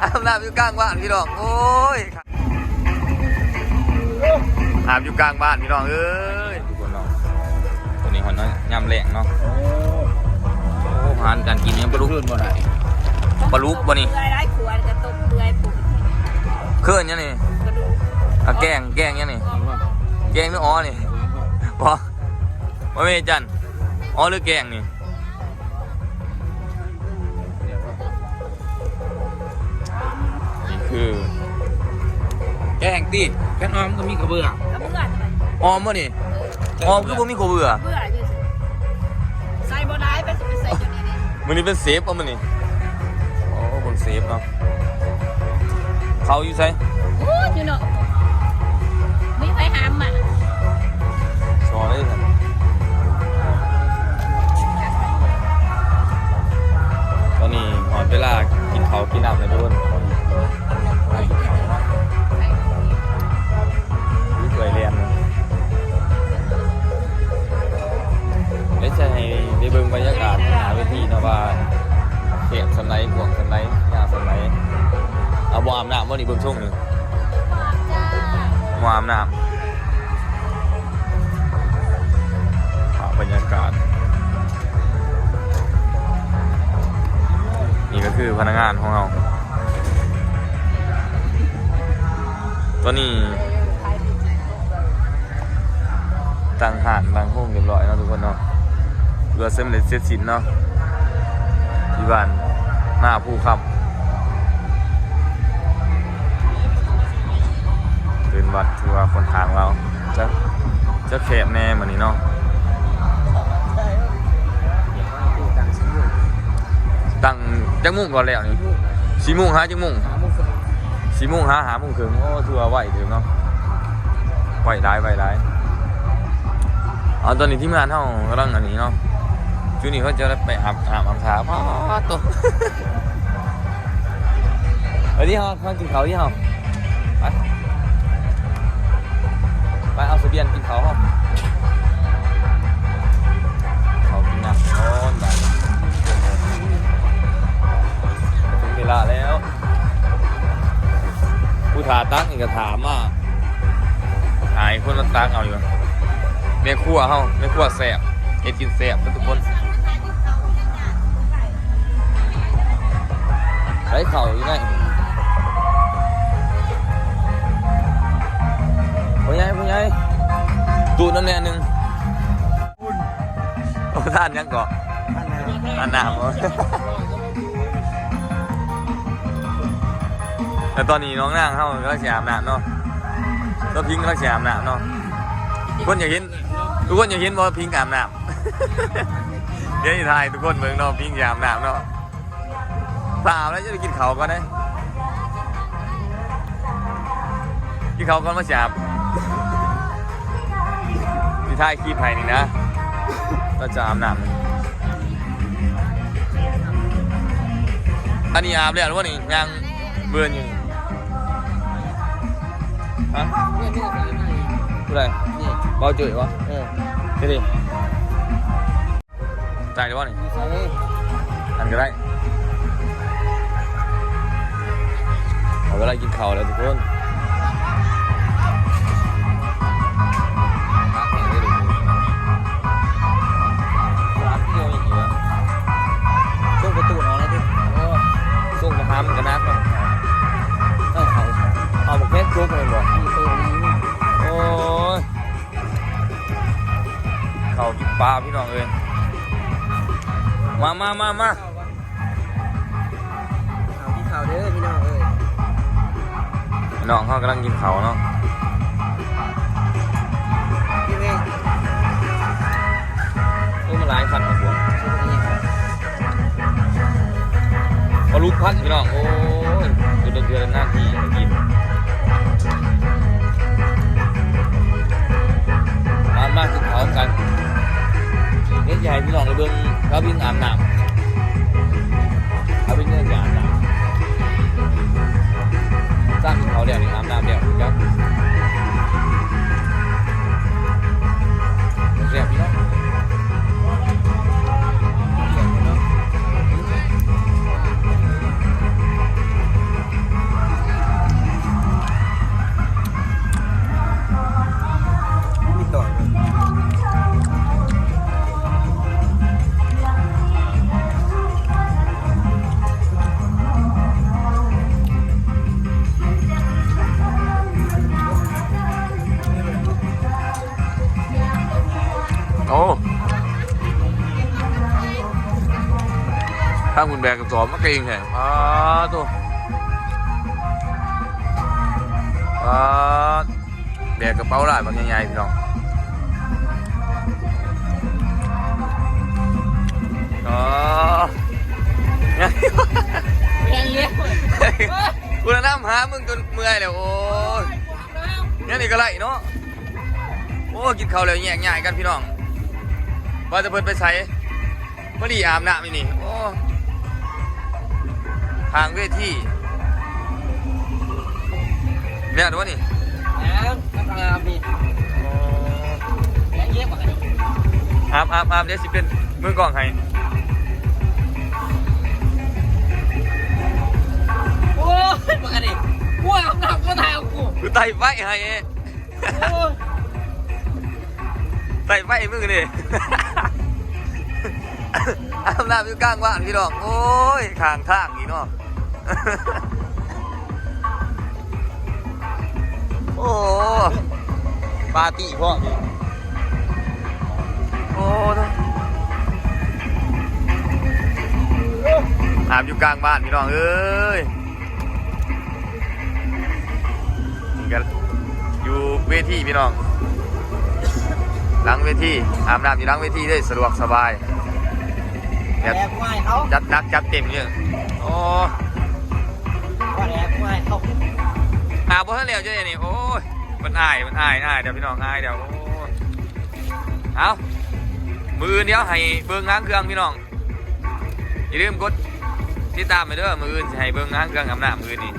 อาบน้ำอยู่กลางบ้านพี่น้องโอ้ยอาบอยู่กลางบ้านพี่น้องเอ้ยทุกคนเนาะตัวนี้คนน้อยยำแหลงเนาะโอ้ผ่านการกินยังปลาลุกบ่ได้ปลาลุกบ่นี่เปื่อยได้ขวดกระตุกเปื่อยปุ๋ยเคลื่อนยังนี่แกงยังนี่แกงหรืออ๋อนี่พอว่าไม่จันอ๋อหรือแกงนี่นี่คือแกงตีแกงออมก็มีกระเบื้องออมบ่นี่ออมคือบ่มีกระเบื้อใส่บ่ได้ไปใส่จุดนี้นี่มื้อนี้เป็นเซฟป่ะมื้อนี้โอ้บนเซฟเนาะเขาอยู่ไสโอ้อยู่เนาะมีไปหามอ่ะสอเลยครับตอนนี้หอดเวลากินข้าวกินน้ำเลยทุกคนสวยเรียนและจะให้ได้เบิ่งบรรยากาศหาเวทีนะว่าเก็บสไลด์ห่วงสไลด์ยาสไลด์เอาบ่อาบน้ำวันนี้เบิ่งช่วงหนึ่งบ่อาบน้ำบรรยากาศนี่ก็คือพนักงานของเราตัวนี้ตั้งหานตั้งห้องเรียบร้อยเนาะทุกคนเนาะเรือเส้นเล็ดเส้นสินเนาะที่บ้านหน้าภูคำเป็นวัดที่ว่าคนทางเราจะแคบแน่เหมือนนี้เนาะตั้งจังมุ่งก่อนแล้วนี่4 โมงหาจังมุ่ง4 โมงหาโมงครึ่งโอ้ถือว่าไหวถึงเนาะไหวได้ตอนนี้ที่งานเขากำลังอันนี้เนาะช่วงนี้เขาจะไปอาบน้ำพ่อตัวที่เขากินเขาที่เขาไปเอาเสบียงกินเขากินน้ำร้อนแบบถึงเวลาแล้วผู้ถาตั้งอีกก็ถามว่าหายคนมาตั้งเอาอยู่แม่ครัวแสบเฮ็ดกินแสบทุกคนไร้เข่าอยู่ไหนพ่อใหญ่ตูดนั่นแน่นึงโอ้ท่านยังเกาะอันน้ำแต่ตอนนี้น้องนางเข้ากำลังอาบน้ำเนาะแล้วพิงกำลังอาบน้ำเนาะทุกคนอยากเห็นว่าพิงอาบน้ำเดี๋ยวถ่ายทุกคนเมืองเนาะพิงอาบน้ำเนาะถ้าอาบแล้วจะได้กินข้าวก่อนนะกินข้าวก่อนมาอาบที่ถ่ายคลิปให้นี่นะก็จะอาบน้ำอันนี้อาบแล้วหรือว่านี่ยังเบื่ออยู่ฮะอะไรเบาจุ๋ยวะนี่ดิจ่ายหรือว่านี่อันก็ได้เอาเวลากินข้าวแล้วทุกคนส่งประตูออกแล้วดิส่งมาทำกันนักเนาะเอาบอกแค่จุ๊บเลยบอกโอ้ยเขากินปลาพี่น้องเอ้ยมาเอากินข้าวเด้อพี่น้องเอ้ยน้องเขากำลังกินเขาเนาะกินเองโอ้มันหลายคันนะพวกพอลุกพัดพี่น้องโอ้ยเดือนหน้าที่กินมากินเขากันนี่ใหญ่พี่น้องในเบื้องเขาวิ่งอาบน้ำเขาวิ่งเล่นอาบน้ำสร้างกินเขาเดี๋ยวนี้อาบน้ำเดี๋ยวครับเรียบพี่น้อง ถ้าคุณแบกกระสอบมาเก่งแห่ตัวแบกกระเป๋าหลายบางใหญ่ๆพี่น้องยังเลี้ยง กูจะนั่งหามึงจนเมื่อยแล้วโอ้ยเนี่ยนี่ก็ไรเนาะโอ้กินข้าวแล้วแยกย้ายกันพี่น้องว่าจะเพิ่นไปใส่มาดีอาบน้ำนี่โอ้ทางเวทีเนี่ยดูวะนี่ แล้วกำลังอาบนี่ยังเลี้ยงกว่ากัน อาบเดี๋ยวสิเป็นมือกล้องให้ โอ้ยกว่ากันดิกูอาบน้ำก็ถ่ายเอากู คือไต่ไฟให้เอง โอ้ย ไต่ไฟมึงนี่ อาบน้ำอยู่กลางบ้านพี่น้องโอ้ยข้างทางนี่เนาะ โอ้ปาร์ตี้พ่อพี่โอ้อาบอยู่กลางบ้านพี่น้องเอ้ยนี่กันอยู่เวทีพี่น้องหลังเวทีอาบน้ำอยู่หลังเวทีได้สะดวกสบาย แอบกูให้เขา จัดหนักจัดเต็มเนี่ยโอ้ ว่าแอบกูให้เขา อาบบ่ทันแล้วจ้ะนี่โอ้ยมันอายเดี๋ยวพี่น้องอายเดี๋ยวโอ้ยเอามือเดี๋ยวให้เบิ่งง้างเครื่องพี่น้องอย่าลืมกดติดตามไปเด้อมืออื่นสิให้เบิ่งง้างเครื่องอาบน้ำมือนี่